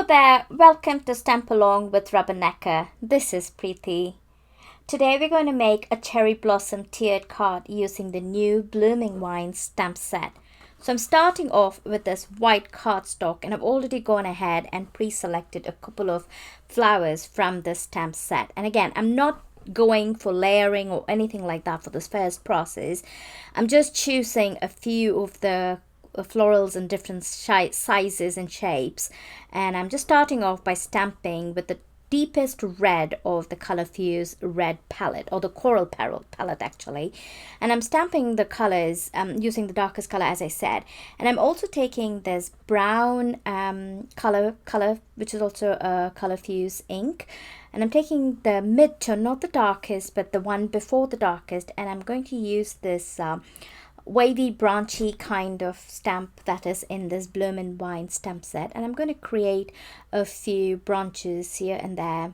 there, welcome to Stamp Along with Rubbernecker. This is Preeti. Today we're going to make a cherry blossom tiered card using the new Bloomin Vine stamp set. So I'm starting off with this white cardstock, and I've already gone ahead and pre-selected a couple of flowers from this stamp set. And again, I'm not going for layering or anything like that for this first process. I'm just choosing a few of the florals in different sizes and shapes, and I'm just starting off by stamping with the deepest red of the Color Fuse red palette, or the coral palette actually, and I'm stamping the colors using the darkest color, as I said. And I'm also taking this brown color which is also a Color Fuse ink, and I'm taking the mid-tone, not the darkest but the one before the darkest, and I'm going to use this wavy branchy kind of stamp that is in this Bloomin Vine stamp set, and I'm going to create a few branches here and there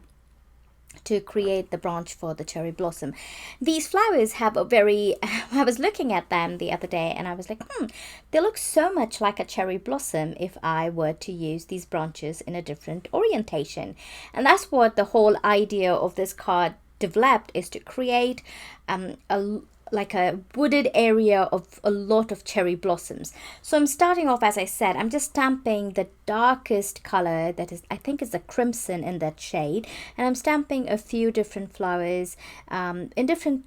to create the branch for the cherry blossom. These flowers have a very I was looking at them the other day and I was like, they look so much like a cherry blossom if I were to use these branches in a different orientation. And that's what the whole idea of this card developed, is to create like a wooded area of a lot of cherry blossoms. So I'm starting off, as I said, I'm just stamping the darkest color, that is, I think is the crimson in that shade, and I'm stamping a few different flowers in different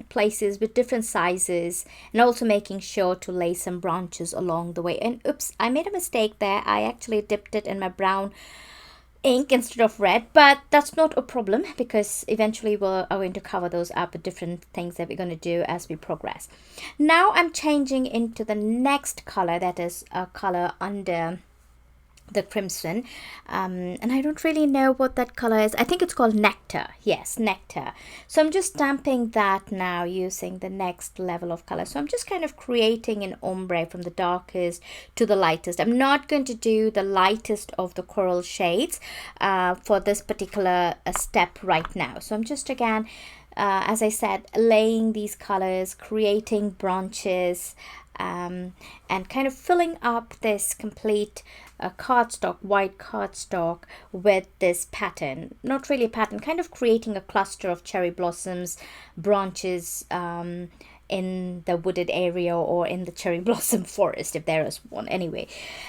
places with different sizes, and also making sure to lay some branches along the way. And oops, I made a mistake there. I actually dipped it in my brown ink instead of red, but that's not a problem because eventually we're going to cover those up with different things that we're going to do as we progress. Now I'm changing into the next color, that is a color under the crimson, and I don't really know what that color is. I think it's called Nectar. Yes, Nectar. So I'm just stamping that now using the next level of color. So I'm just kind of creating an ombre from the darkest to the lightest. I'm not going to do the lightest of the coral shades for this particular step right now. So I'm just, again, as I said, laying these colors, creating branches, and kind of filling up this complete cardstock, white cardstock, with this pattern. Not really a pattern, kind of creating a cluster of cherry blossoms, branches in the wooded area or in the cherry blossom forest, if there is one. Anyway,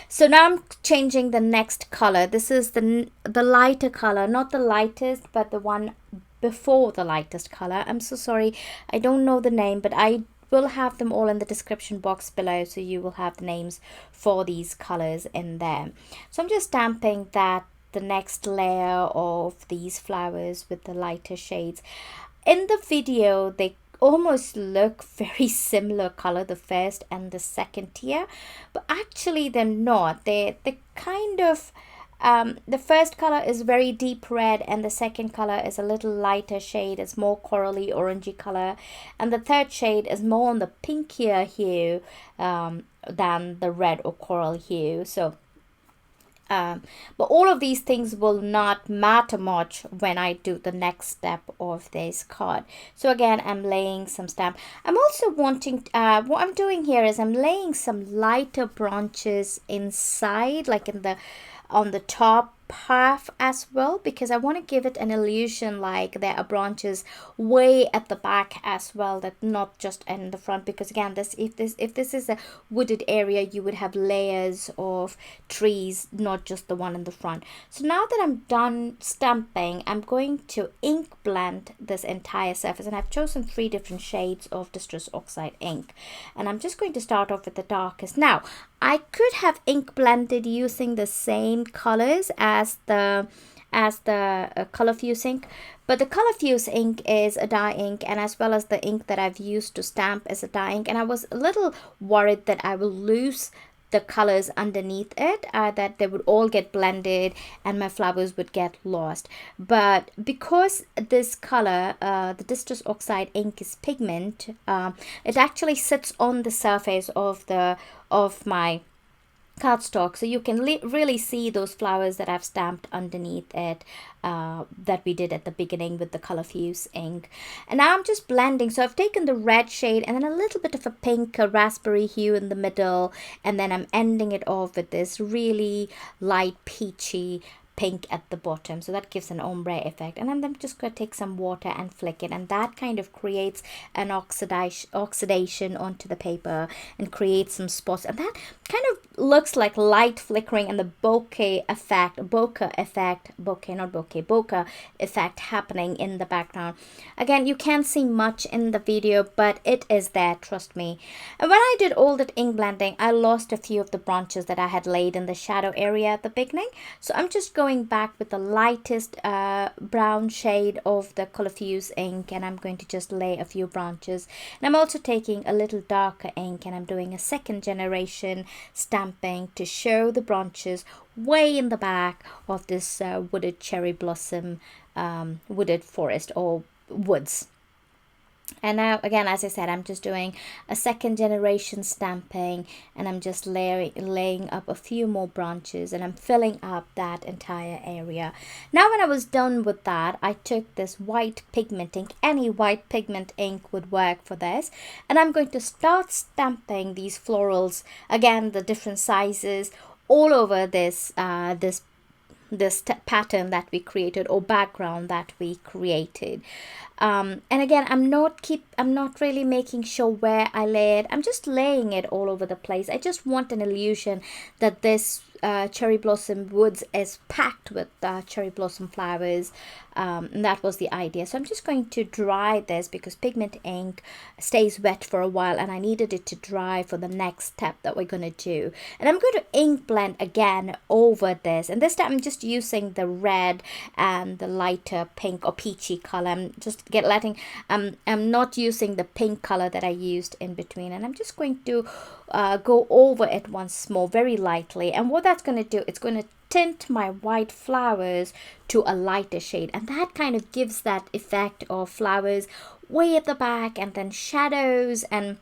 so now I'm changing the next color. This is the lighter color, not the lightest, but the one before the lightest color. I'm so sorry, I don't know the name, but I will have them all in the description box below, so you will have the names for these colors in there. So I'm just stamping that, the next layer of these flowers with the lighter shades. In the video they almost look very similar color, the first and the second tier, but actually they're not. They're kind of the first color is very deep red, and the second color is a little lighter shade. It's more corally orangey color, and the third shade is more on the pinkier hue than the red or coral hue. So but all of these things will not matter much when I do the next step of this card. So again, I'm laying some stamp. I'm also wanting what I'm doing here is I'm laying some lighter branches inside, like on the top half as well, because I want to give it an illusion like there are branches way at the back as well, that not just in the front, because again, if this is a wooded area, you would have layers of trees, not just the one in the front. So now that I'm done stamping, I'm going to ink blend this entire surface, and I've chosen 3 different shades of Distress Oxide ink, and I'm just going to start off with the darkest. Now I could have ink blended using the same colors as the Color Fuse ink, but the Color Fuse ink is a dye ink, and as well as the ink that I've used to stamp is a dye ink, and I was a little worried that I will lose the colors underneath it, that they would all get blended and my flowers would get lost. But because this color, the Distress Oxide ink, is pigment, it actually sits on the surface of my cardstock, so you can really see those flowers that I've stamped underneath it, that we did at the beginning with the color fuse ink. And now I'm just blending. So I've taken the red shade and then a little bit of a pink, a raspberry hue in the middle, and then I'm ending it off with this really light peachy pink at the bottom, so that gives an ombre effect. And I'm just going to take some water and flick it, and that kind of creates an oxidation onto the paper and creates some spots, and that kind of looks like light flickering and the bokeh effect happening in the background. Again, you can't see much in the video, but it is there, trust me. And when I did all that ink blending, I lost a few of the branches that I had laid in the shadow area at the beginning, so I'm just going back with the lightest brown shade of the color fuse ink, and I'm going to just lay a few branches. And I'm also taking a little darker ink, and I'm doing a second generation stamping to show the branches way in the back of this wooded cherry blossom, wooded forest or woods. And now again, as I said, I'm just doing a second generation stamping, and I'm just laying up a few more branches, and I'm filling up that entire area. Now when I was done with that, I took this white pigment ink. Any white pigment ink would work for this, and I'm going to start stamping these florals, again the different sizes, all over this pattern that we created, or background that we created. And again, I'm not really making sure where I lay it. I'm just laying it all over the place. I just want an illusion that this cherry blossom woods is packed with cherry blossom flowers, and that was the idea. So I'm just going to dry this because pigment ink stays wet for a while, and I needed it to dry for the next step that we're going to do. And I'm going to ink blend again over this, and this time I'm just using the red and the lighter pink or peachy color. I'm just I'm not using the pink color that I used in between, and I'm just going to go over it once more very lightly. And what that's going to do, it's going to tint my white flowers to a lighter shade, and that kind of gives that effect of flowers way at the back and then shadows, and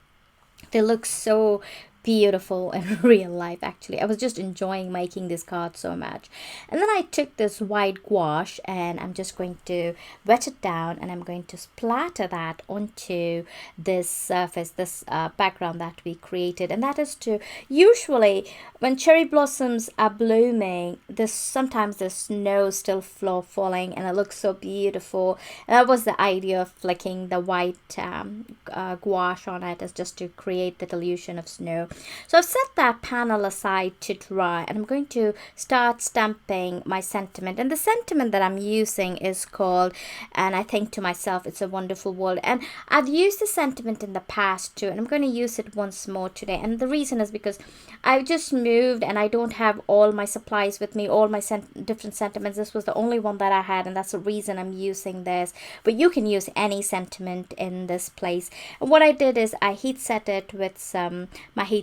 they look so beautiful in real life. Actually, I was just enjoying making this card so much. And then I took this white gouache, and I'm just going to wet it down, and I'm going to splatter that onto this surface, this background that we created. And that is to, usually when cherry blossoms are blooming, sometimes the snow still falling, and it looks so beautiful. And that was the idea of flicking the white gouache on it, is just to create the illusion of snow. So I've set that panel aside to dry, and I'm going to start stamping my sentiment. And the sentiment that I'm using is called "And I Think to Myself, It's a Wonderful World." And I've used the sentiment in the past too, and I'm going to use it once more today. And the reason is because I've just moved and I don't have all my supplies with me, all my different sentiments. This was the only one that I had, and that's the reason I'm using this. But you can use any sentiment in this place. And what I did is I heat set it with some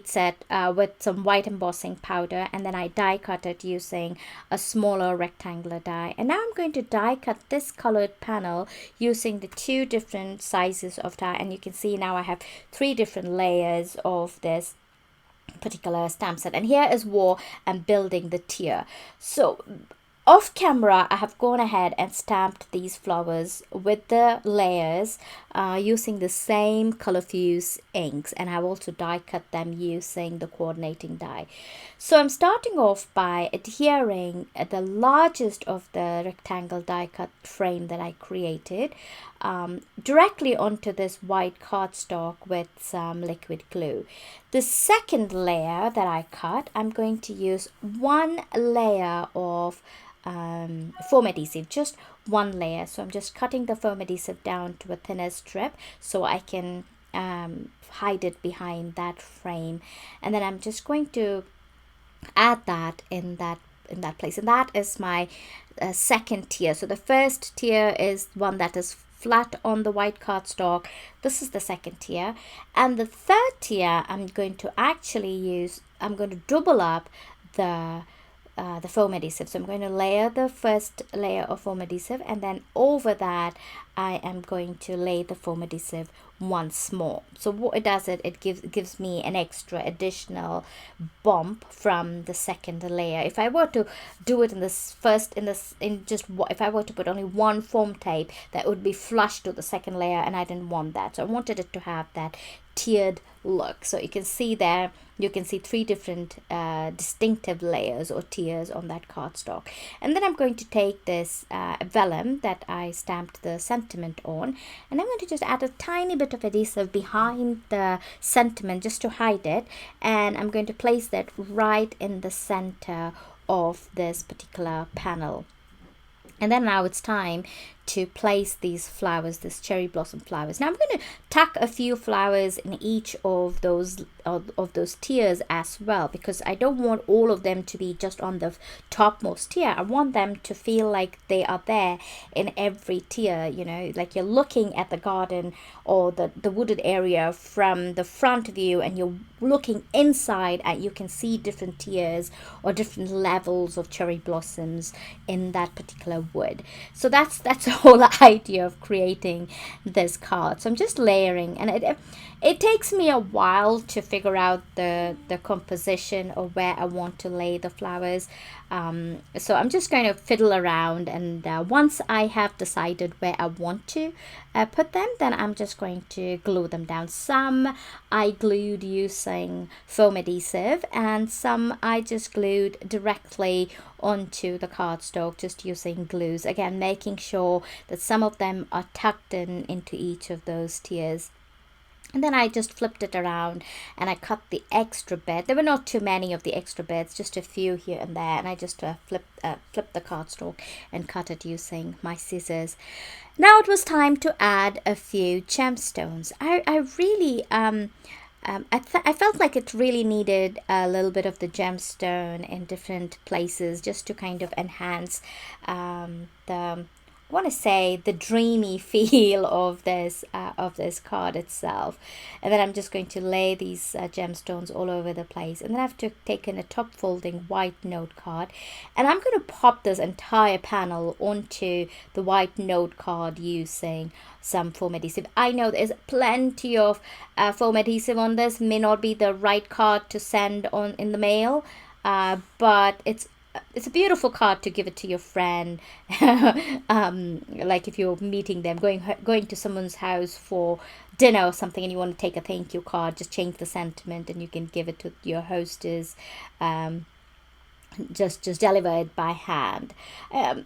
with some white embossing powder, and then I die cut it using a smaller rectangular die. And now I'm going to die cut this colored panel using the two different sizes of die, and you can see now I have 3 different layers of this particular stamp set. And here is where I'm building the tier. So off camera, I have gone ahead and stamped these flowers with the layers using the same color fuse inks, and I've also die cut them using the coordinating die. So I'm starting off by adhering the largest of the rectangle die cut frame that I created directly onto this white cardstock with some liquid glue. The second layer that I cut, I'm going to use 1 layer of foam adhesive, just 1 layer. So I'm just cutting the foam adhesive down to a thinner strip so I can hide it behind that frame, and then I'm just going to add that in that place. And that is my second tier. So the first tier is one that is flat on the white cardstock. This is the second tier, and the third tier I'm going to double up the foam adhesive. So I'm going to layer the first layer of foam adhesive, and then over that I am going to lay the foam adhesive once more. So what it does, it gives me an extra additional bump from the second layer. If I were to do it if I were to put only one foam tape, that would be flush to the second layer, and I didn't want that. So I wanted it to have that tiered look. So you can see there, you can see three different distinctive layers or tiers on that cardstock. And then I'm going to take this vellum that I stamped the sentiment on, and I'm going to just add a tiny bit of adhesive behind the sentiment just to hide it, and I'm going to place that right in the center of this particular panel. And then now it's time to place these flowers, this cherry blossom flowers. Now I'm going to tuck a few flowers in each of those tiers as well, because I don't want all of them to be just on the topmost tier. I want them to feel like they are there in every tier, you know, like you're looking at the garden or the wooded area from the front view, and you're looking inside and you can see different tiers or different levels of cherry blossoms in that particular wood. So that's the whole idea of creating this card. So I'm just layering, and it takes me a while to figure out the composition or where I want to lay the flowers. So I'm just going to fiddle around, and once I have decided where I want to put them, then I'm just going to glue them down. Some I glued using foam adhesive, and some I just glued directly onto the cardstock just using glues. Again, making sure that some of them are tucked into each of those tiers. And then I just flipped it around and I cut the extra bit. There were not too many of the extra bits, just a few here and there. And I just flipped the cardstock and cut it using my scissors. Now it was time to add a few gemstones. I really I felt like it really needed a little bit of the gemstone in different places just to kind of enhance I want to say the dreamy feel of this card itself. And then I'm just going to lay these gemstones all over the place. And then I've taken a top folding white note card, and I'm going to pop this entire panel onto the white note card using some foam adhesive. I know there's plenty of foam adhesive on this. May not be the right card to send on in the mail, but it's a beautiful card to give it to your friend. Like if you're meeting them, going to someone's house for dinner or something, and you want to take a thank you card, just change the sentiment and you can give it to your hostess. Just deliver it by hand.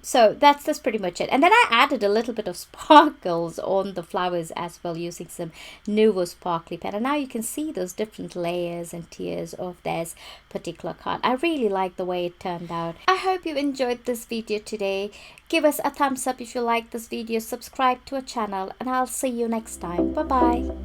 So that's pretty much it. And then I added a little bit of sparkles on the flowers as well using some Nuvo sparkly pen, and now you can see those different layers and tiers of this particular card. I really like the way it turned out. I hope you enjoyed this video today. Give us a thumbs up if you like this video, subscribe to our channel, and I'll see you next time. Bye bye.